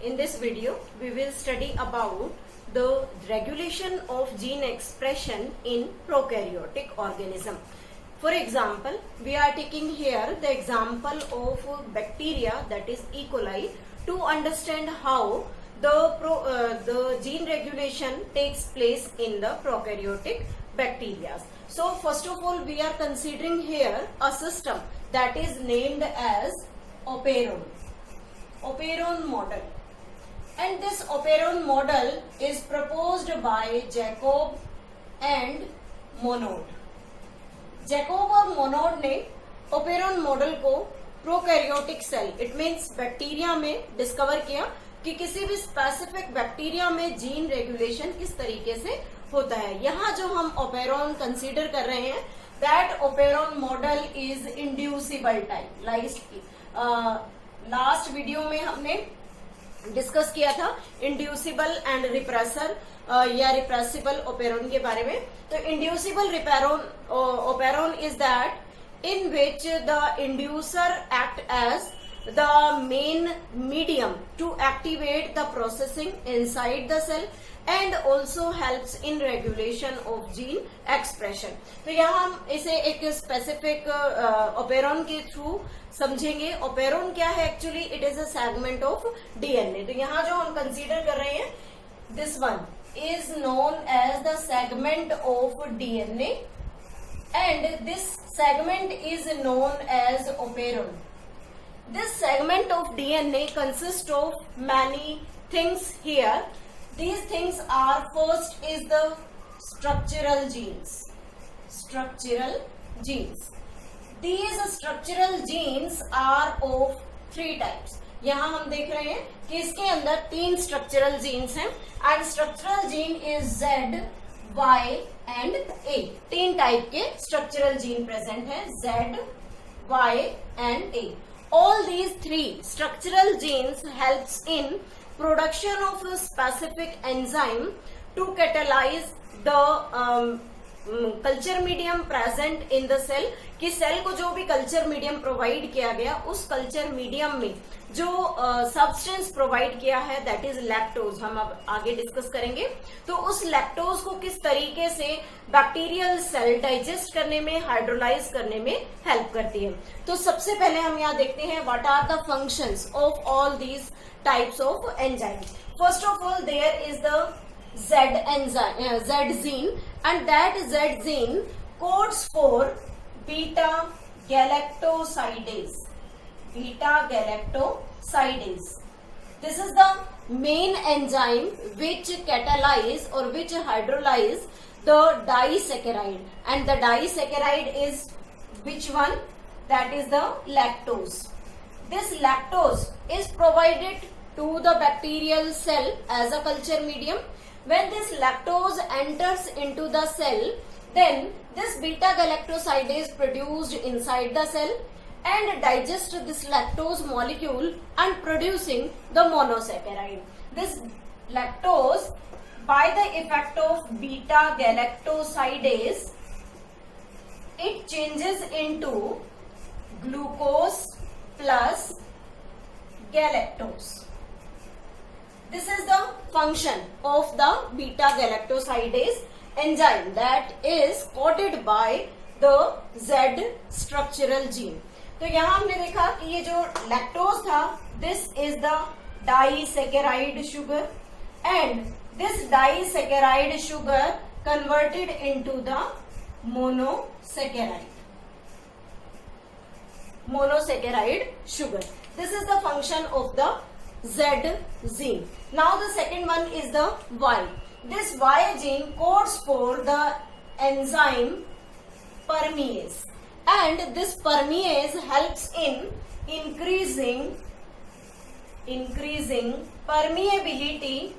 In this video, we will study about the regulation of gene expression in prokaryotic organism. For example, we are taking here the example of bacteria, that is E. coli, to understand how the gene regulation takes place in the prokaryotic bacteria. So first of all, we are considering here a system that is named as operon model, and this operon model is proposed by Jacob and Monod. Jacob और Monod ने operon model को prokaryotic cell it means bacteria में discover किया कि किसी भी specific bacteria में gene regulation किस तरीके से होता है. यहाँ जो हम ओपेरॉन कंसीडर कर रहे हैं, that operon model is inducible type. Last video में हमने डिस्कस किया था इंड्यूसिबल एंड रिप्रेसर या रिप्रेसिबल ओपेरॉन के बारे में. तो inducible operon is that in which the inducer act as the main medium to activate the processing inside the cell and also helps in regulation of gene expression. तो यहाँ हम इसे एक स्पेसिफिक ओपेरॉन के थ्रू समझेंगे. Operon क्या है actually? It is a segment of DNA. तो यहाँ जो हम कंसीडर कर रहे हैं, this one is known as the segment of DNA and this segment is known as operon. This segment of DNA consists of many things here. These things are, first is the structural genes. These structural genes are of 3 types. यहाँ हम देख रहे हैं कि इसके अंदर 3 structural genes हैं and structural gene is Z, Y and A. 3 type के structural gene present हैं, Z, Y and A. All these 3 structural genes helps in production of a specific enzyme to catalyze the culture medium present in the cell. कि cell को जो भी culture medium provide किया गया, उस culture medium में जो सब्सटेंस प्रोवाइड किया है, दैट इज लैक्टोज. हम अब आगे डिस्कस करेंगे. तो उस लैक्टोज को किस तरीके से बैक्टीरियल सेल डाइजेस्ट करने में, हाइड्रोलाइज करने में हेल्प करती है. तो सबसे पहले हम यहाँ देखते हैं what are the functions of all these types of enzymes. First of all there is the Z gene, and that Z gene codes for beta galactosidase. This is the main enzyme which catalyze or which hydrolyze the disaccharide, and the disaccharide is which one? That is the lactose. This lactose is provided to the bacterial cell as a culture medium. When this lactose enters into the cell, then this beta galactosidase produced inside the cell and digest this lactose molecule and producing the monosaccharide. This lactose, by the effect of beta galactosidase, it changes into glucose plus galactose. This is the function of the beta galactosidase enzyme that is coded by the Z structural gene. तो यहाँ हमने देखा कि ये जो lactose था, this is the disaccharide sugar and this disaccharide sugar converted into the monosaccharide sugar. This is the function of the Z gene. Now the second one is the Y. This Y gene codes for the enzyme permease, and this permease helps in increasing permeability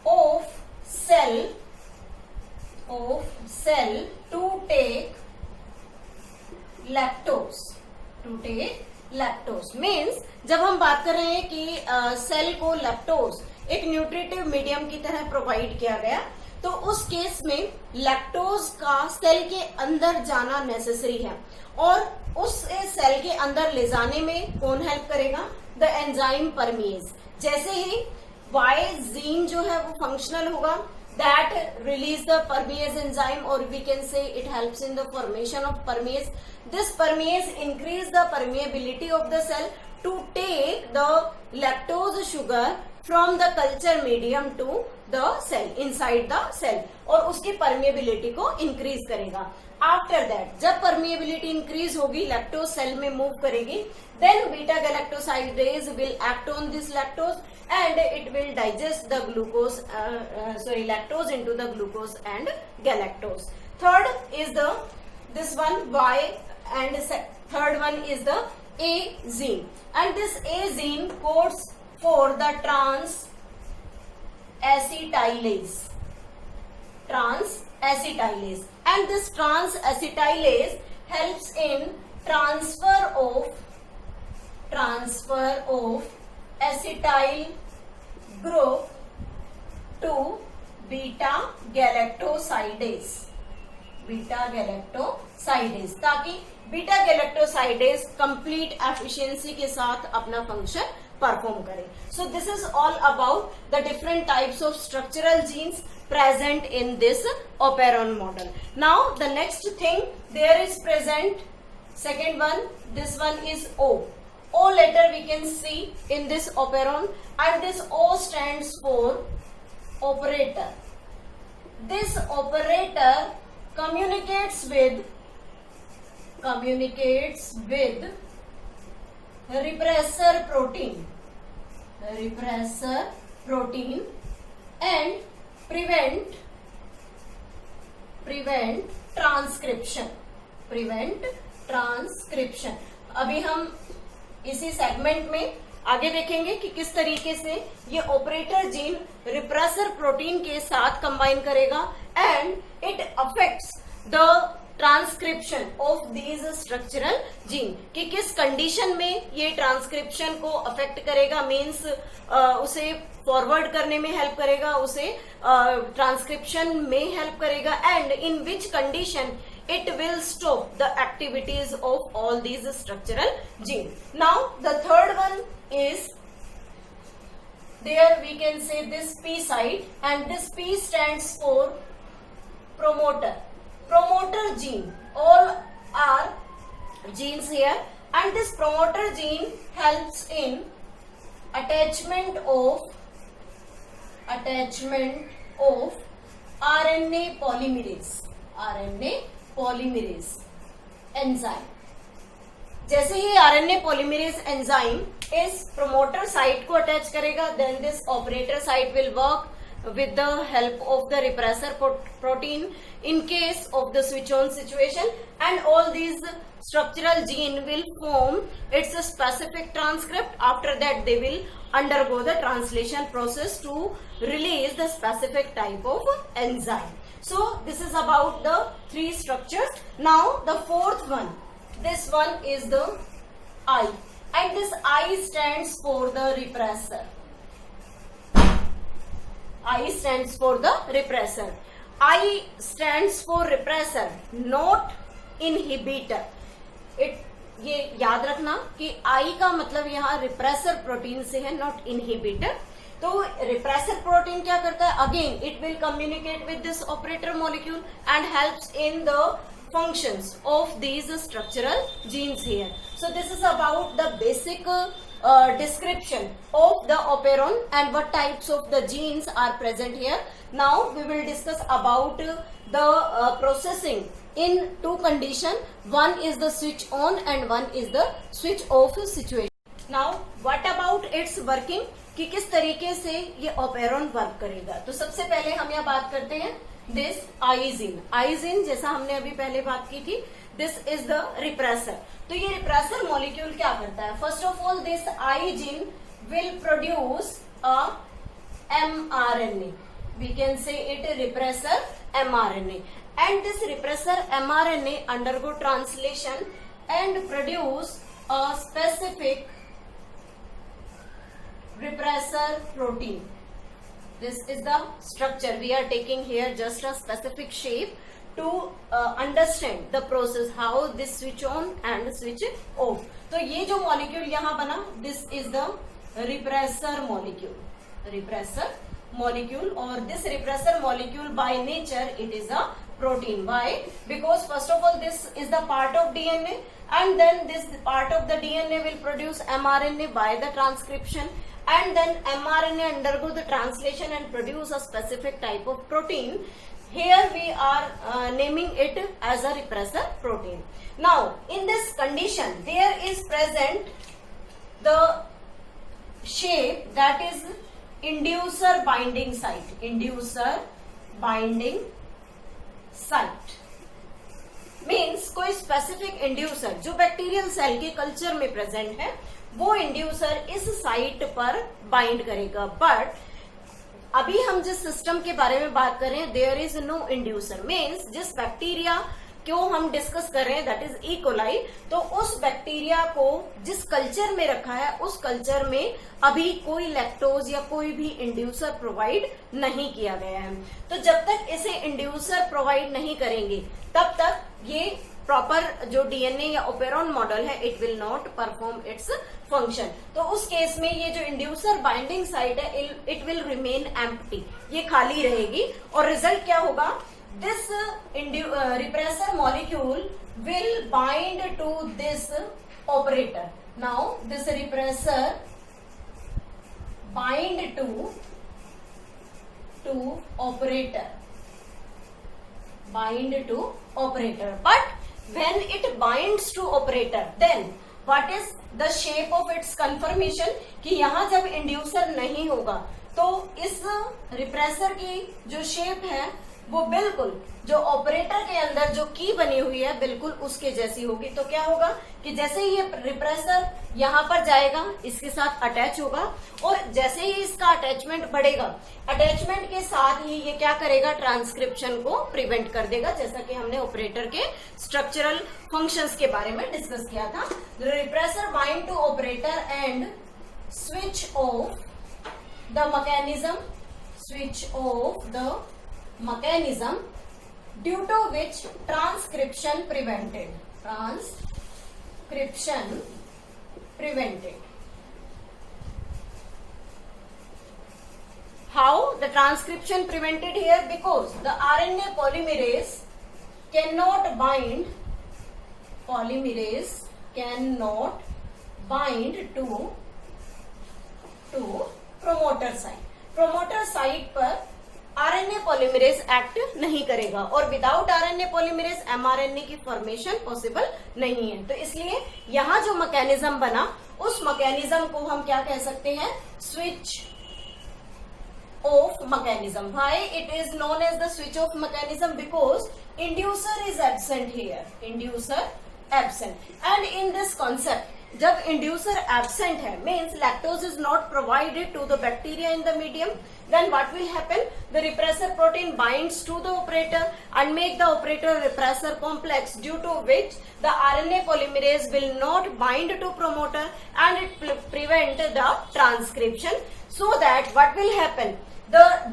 of cell to take lactose. Means जब हम बात कर रहे हैं कि cell को lactose एक nutritive medium की तरह प्रोवाइड किया गया, तो उस केस में लैक्टोज का सेल के अंदर जाना नेसेसरी है, और उस सेल के अंदर ले जाने में कौन हेल्प करेगा? The enzyme permease. जैसे ही Y जीन जो है वो फंक्शनल होगा, that release the permease enzyme, or we can say it helps in the formation of permease. This permease increase the permeability of the cell to take the lactose sugar from the culture medium to the cell, inside the cell, और उसकी permeability को increase करेगा. After that, जब permeability increase होगी, lactose cell में move करेगी, then beta galactosidase will act on this lactose and it will digest the glucose, lactose into the glucose and galactose. Third is this one Y, and third one is the A gene, and this A gene codes for the trans-acetylase, and this trans-acetylase helps in transfer of acetyl group to beta galactosidase, ताकि beta galactosidase complete efficiency के साथ अपना function perform करे. So this is all about the different types of structural genes present in this operon model. Now the next thing there is present, second one, this one is O. O letter we can see in this operon, and this O stands for operator. This operator communicates with repressor protein and prevent transcription. अभी हम इसी segment में आगे देखेंगे कि किस तरीके से ये ऑपरेटर जीन रिप्रेसर प्रोटीन के साथ कंबाइन करेगा and it affects the transcription of these structural gene, कि किस कंडीशन में ये ट्रांसक्रिप्शन को अफेक्ट करेगा, मीन्स उसे फॉरवर्ड करने में हेल्प करेगा, उसे ट्रांसक्रिप्शन में हेल्प करेगा, and in which condition it will stop the activities of all these structural genes. Now the third one is, there we can say this P site, and this P stands for promoter gene. All are genes here, and this promoter gene helps in attachment of RNA polymerase enzyme. जैसे ही RNA polymerase enzyme इस promoter site को attach करेगा, then this operator site will work with the help of the repressor protein in case of the switch on situation, and all these structural gene will form its specific transcript. After that they will undergo the translation process to release the specific type of enzyme. So this is about the three structures. Now the fourth one, this one is the I, and this I stands for the repressor. I stands for repressor, not inhibitor. ये याद रखना कि I का मतलब यहाँ repressor protein से है, not inhibitor. तो रिप्रेसर प्रोटीन क्या करता है? Again it will communicate with this operator molecule and helps in the functions of these structural genes here. So this is about the basic description of the operon and what types of the genes are present here. Now we will discuss about the processing in two conditions. One is the switch on and one is the switch off situation. Now what about its working, कि किस तरीके से ये operon work करेगा. तो सबसे पहले हम यहाँ बात करते हैं दिस आइजीन, जैसा हमने अभी पहले बात की थी, दिस इज द रिप्रेसर. तो ये रिप्रेसर मॉलिक्यूल क्या करता है? First of all this I gene will produce a mRNA. We can say it repressor mRNA, and this repressor mRNA undergo translation and produce a specific repressor protein. This is the structure. We are taking here just a specific shape to understand the process how this switch on and switch off. तो ये जो molecule यहाँ बना, this is the repressor molecule. Repressor molecule, or this repressor molecule by nature it is a protein. Why? Because first of all this is the part of DNA, and then this part of the DNA will produce mRNA by the transcription, and then mRNA undergo the translation and produce a specific type of protein. Here we are naming it as a repressor protein. Now in this condition there is present the shape that is inducer binding site. Inducer binding site means कोई specific inducer जो bacterial cell के culture में present है, वो inducer इस site पर bind करेगा. But अभी हम जिस सिस्टम के बारे में बात कर रहे हैं, there is no inducer. Means जिस बैक्टीरिया को हम डिस्कस कर रहे हैं, दैट इज ई कोलाई, तो उस बैक्टीरिया को जिस कल्चर में रखा है उस कल्चर में अभी कोई लैक्टोज या कोई भी इंड्यूसर प्रोवाइड नहीं किया गया है. तो जब तक इसे इंड्यूसर प्रोवाइड नहीं करेंगे तब तक ये प्रॉपर जो डीएनए या ओपेरॉन मॉडल है it will not perform its function. तो उस केस में ये जो इंड्यूसर बाइंडिंग साइट है इट विल रिमेन एम्प्टी, ये खाली रहेगी. और रिजल्ट क्या होगा? This repressor molecule will bind to this operator. Now this repressor bind to operator, bind to operator. But when it binds to operator, then what is the shape of its conformation? कि यहाँ जब inducer नहीं होगा तो इस repressor की जो shape है वो बिल्कुल जो ऑपरेटर के अंदर जो की बनी हुई है बिल्कुल उसके जैसी होगी. तो क्या होगा कि जैसे ही ये रिप्रेसर यहाँ पर जाएगा इसके साथ अटैच होगा, और जैसे ही इसका अटैचमेंट बढ़ेगा, अटैचमेंट के साथ ही ये क्या करेगा? ट्रांसक्रिप्शन को प्रिवेंट कर देगा, जैसा कि हमने ऑपरेटर के स्ट्रक्चरल फंक्शंस के बारे में डिस्कस किया था. Repressor bind to operator and switch off the mechanism, switch off the mechanism due to which transcription prevented. Transcription prevented. How the transcription prevented here? Because the RNA polymerase cannot bind. Polymerase cannot bind to promoter site. Promoter site पर RNA polymerase act नहीं करेगा, और without RNA polymerase mRNA की formation possible नहीं है. तो इसलिए यहाँ जो मैकेनिज्म बना उस मैकेनिज्म को हम क्या कह सकते हैं? Switch off mechanism. Why it is known as the switch off mechanism? Because inducer is absent here. Inducer absent. And in this concept जब इंड्यूसर एब्सेंट है means lactose is not provided to the bacteria in the medium, then what will happen? The repressor protein binds to the operator and make the operator repressor complex, due to which the RNA polymerase will not bind to promoter and it prevent the transcription. So that what will happen?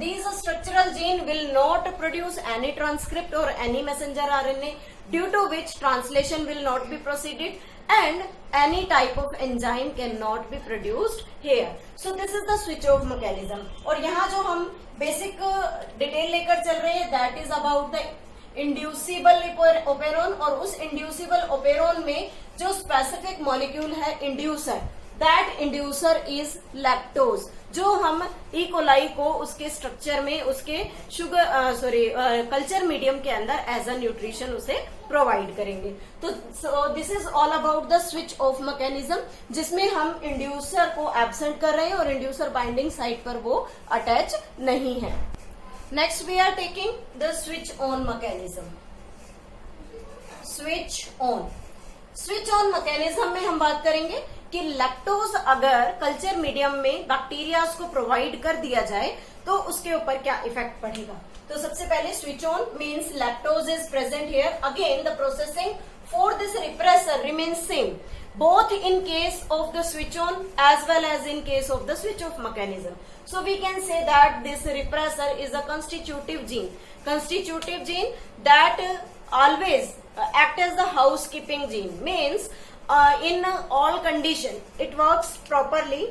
These structural gene will not produce any transcript or any messenger RNA, due to which translation will not be proceeded and any type of enzyme cannot be produced here. So this is the switch off mechanism. और यहाँ जो हम basic detail लेकर चल रहे हैं that is about the inducible operon, और उस inducible operon में जो स्पेसिफिक मॉलिक्यूल है inducer, that inducer is lactose, जो हम ई कोलाई को उसके स्ट्रक्चर में उसके कल्चर मीडियम के अंदर एज अ न्यूट्रिशन उसे प्रोवाइड करेंगे. तो this is all about the switch off mechanism, जिसमें हम इंड्यूसर को एब्सेंट कर रहे हैं और इंड्यूसर बाइंडिंग साइट पर वो अटैच नहीं है. Next we are taking the switch on mechanism. Switch on. Switch on mechanism में हम बात करेंगे कि लैक्टोज अगर कल्चर मीडियम में बैक्टीरिया को प्रोवाइड कर दिया जाए तो उसके ऊपर क्या इफेक्ट पड़ेगा. तो सबसे पहले switch on means lactose is present here. Again the processing for this repressor remains same. both in case of the switch on as well as in case of the switch off mechanism. So we can say that this repressor is a constitutive gene. Constitutive gene that always act as the housekeeping gene, means in all condition it works properly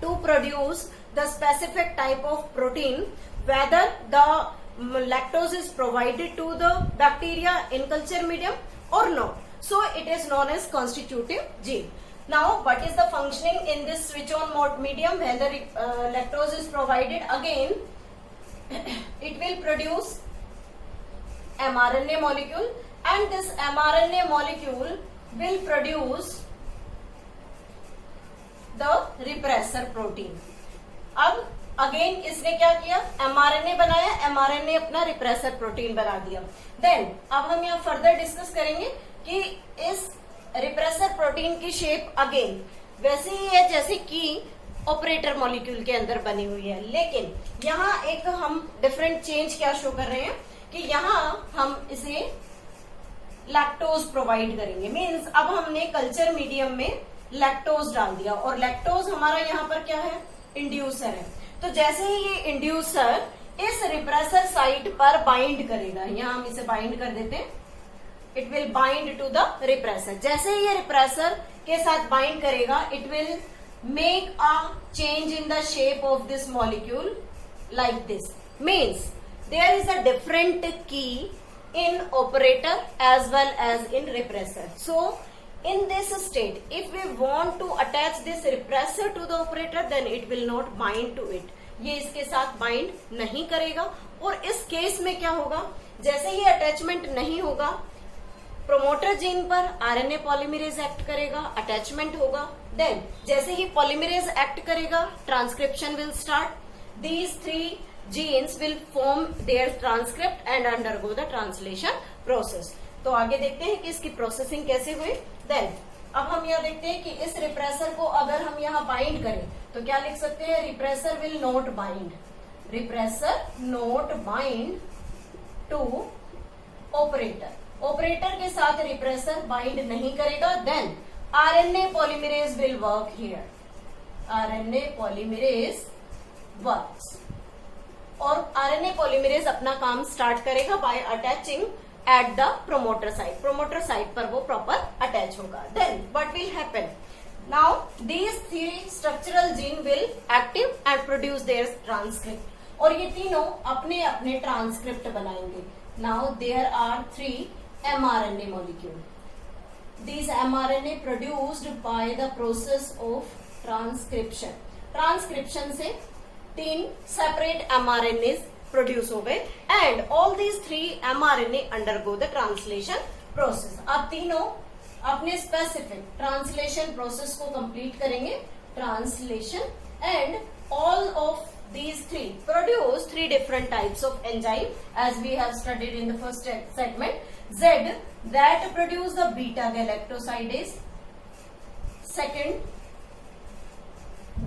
to produce the specific type of protein, whether the lactose is provided to the bacteria in culture medium or not. So it is known as constitutive gene. Now what is the functioning in this switch on mode medium when the lactose is provided? Again it will produce mRNA molecule, and this mRNA molecule will produce the repressor protein. अब again इसने क्या किया, mRNA बनाया, mRNA अपना repressor protein बना दिया. Then अब हम यहाँ फर्दर डिस्कस करेंगे कि इस रिप्रेसर प्रोटीन की शेप अगेन वैसे ही है जैसे कि ऑपरेटर मॉलिक्यूल के अंदर बनी हुई है, लेकिन यहाँ एक हम डिफरेंट चेंज क्या शो कर रहे हैं कि यहाँ हम इसे लैक्टोज प्रोवाइड करेंगे. मींस अब हमने कल्चर मीडियम में लैक्टोज डाल दिया, और लैक्टोज हमारा यहाँ पर क्या है, इंड्यूसर है. तो जैसे ही ये इंड्यूसर इस रिप्रेसर साइट पर बाइंड करेगा, यहाँ हम इसे बाइंड कर देते हैं, it will bind to the repressor. जैसे ही ये रिप्रेसर के साथ बाइंड करेगा, it will make a change in the shape of this molecule like this. Means there is a different key in operator as well as in repressor. So in this state, if we want to attach this repressor to the operator, then it will not bind to it. ये इसके साथ bind नहीं करेगा. और इस case में क्या होगा, जैसे ही अटैचमेंट नहीं होगा, प्रोमोटर जीन पर आरएनए पॉलीमरेज एक्ट करेगा, अटैचमेंट होगा. देन जैसे ही पॉलीमरेज एक्ट करेगा, transcription will start. These 3 genes will form their transcript and undergo the translation process. तो आगे देखते हैं कि इसकी प्रोसेसिंग कैसे हुई. देन अब हम यहाँ देखते हैं कि इस रिप्रेसर को अगर हम यहाँ बाइंड करें तो क्या लिख सकते हैं, repressor will not bind, repressor not bind to operator. Operator के साथ रिप्रेसर बाइंड नहीं करेगा. Then RNA polymerase will work here, RNA polymerase works, और आरएनए पॉलीमरेज अपना काम स्टार्ट करेगा by attaching at the promoter site. Promoter site पर वो प्रॉपर अटैच होगा. Then what will happen, now these 3 structural gene will active and produce their transcript, और ये तीनों अपने अपने ट्रांसक्रिप्ट बनाएंगे. Now there are 3 mRNA molecule. These mRNA produced by the process of transcription. Transcription से 3 separate mRNAs produce हो गए, and all these 3 mRNA undergo the translation process. अब तीनों अपने स्पेसिफिक ट्रांसलेशन प्रोसेस को कंप्लीट करेंगे, translation, and all of these 3 produce 3 different types of enzyme as we have studied in the first segment. Z that produce the beta galactosidase, second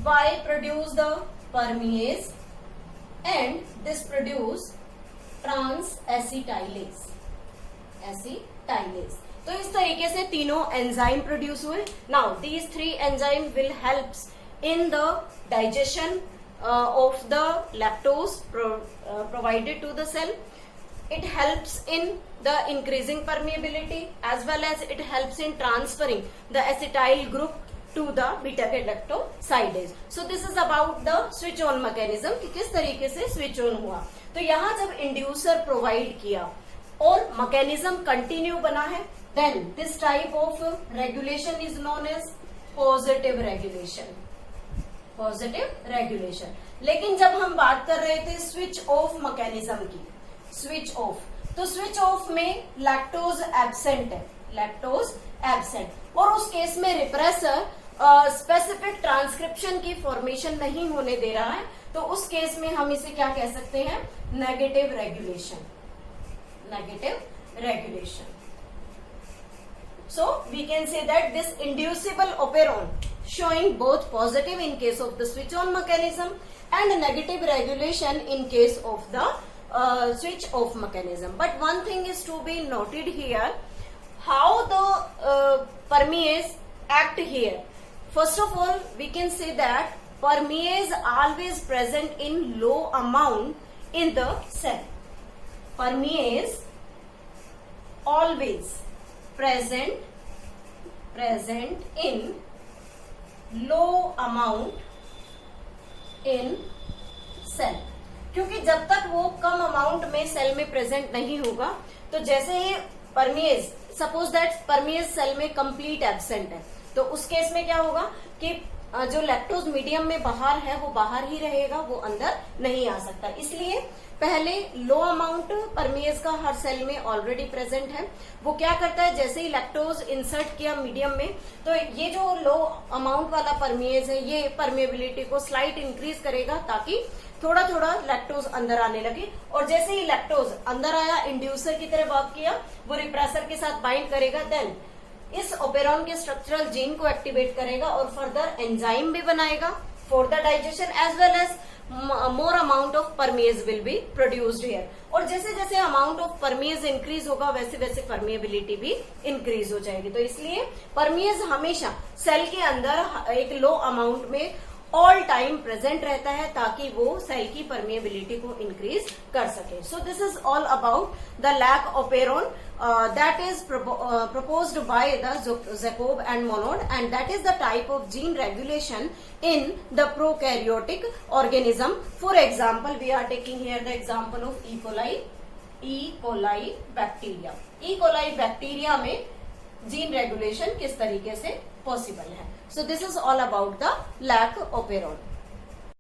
Y produce the permease, and this produce trans-acetylase, acetylase. तो इस तरीके से तीनों enzyme produce हुए. Now these 3 enzyme will helps in the digestion of the lactose provided to the cell. It helps in the increasing permeability as well as it helps in transferring the acetyl group to the beta galactosidase. So this is about the switch on mechanism कि किस तरीके से switch on हुआ. तो यहाँ जब inducer provide किया और mechanism continue बना है, then this type of regulation is known as positive regulation. Positive regulation. लेकिन जब हम बात कर रहे थे स्विच ऑफ मैकेनिज्म की, स्विच ऑफ, तो स्विच ऑफ में लैक्टोज एब्सेंट है, लैक्टोज एब्सेंट, और उस केस में रिप्रेसर स्पेसिफिक ट्रांसक्रिप्शन की फॉर्मेशन नहीं होने दे रहा है, तो उस केस में हम इसे क्या कह सकते हैं, negative regulation, negative regulation. So we can say that this inducible operon showing both positive in case of the switch on mechanism and negative regulation in case of the switch off mechanism. But one thing is to be noted here, how the permease act here? First of all, we can say that permease always present in low amount in the cell. Permease always present in low amount in cell. क्योंकि जब तक वो कम amount में cell में present नहीं होगा, तो जैसे ही परमेज, सपोज दैट परमेज सेल में कंप्लीट एब्सेंट है, तो उस केस में क्या होगा कि जो लैक्टोज मीडियम में बाहर है वो बाहर ही रहेगा, वो अंदर नहीं आ सकता. इसलिए पहले लो अमाउंट परमेज का हर सेल में ऑलरेडी प्रेजेंट है. वो क्या करता है, जैसे ही लैक्टोज इंसर्ट किया मीडियम में, तो ये जो लो अमाउंट वाला परमेज है ये परमेबिलिटी को स्लाइट इंक्रीज करेगा ताकि थोड़ा थोड़ा लैक्टोज अंदर आने लगे. और जैसे ही लैक्टोज अंदर आया, इंड्यूसर की तरह वर्क किया, वो रिप्रेसर के साथ बाइंड करेगा, देन इस ओपेरॉन के स्ट्रक्चरल जीन को एक्टिवेट करेगा और फर्दर एंजाइम भी बनाएगा for the digestion, as well as more amount of permease will be produced here. और जैसे जैसे अमाउंट ऑफ परमेज इंक्रीज होगा वैसे वैसे परमेबिलिटी भी इंक्रीज हो जाएगी. तो इसलिए परमेज हमेशा सेल के अंदर एक लो अमाउंट में ऑल टाइम प्रेजेंट रहता है ताकि वो सेल की परमेबिलिटी को इंक्रीज कर सके. So this is all about the lac operon that is proposed by the Jacob and Monod, and that is the type of gene regulation in the prokaryotic organism. For example, we are taking here the example of E. coli bacteria. E. coli bacteria में gene regulation किस तरीके से possible है. So this is all about the lac operon.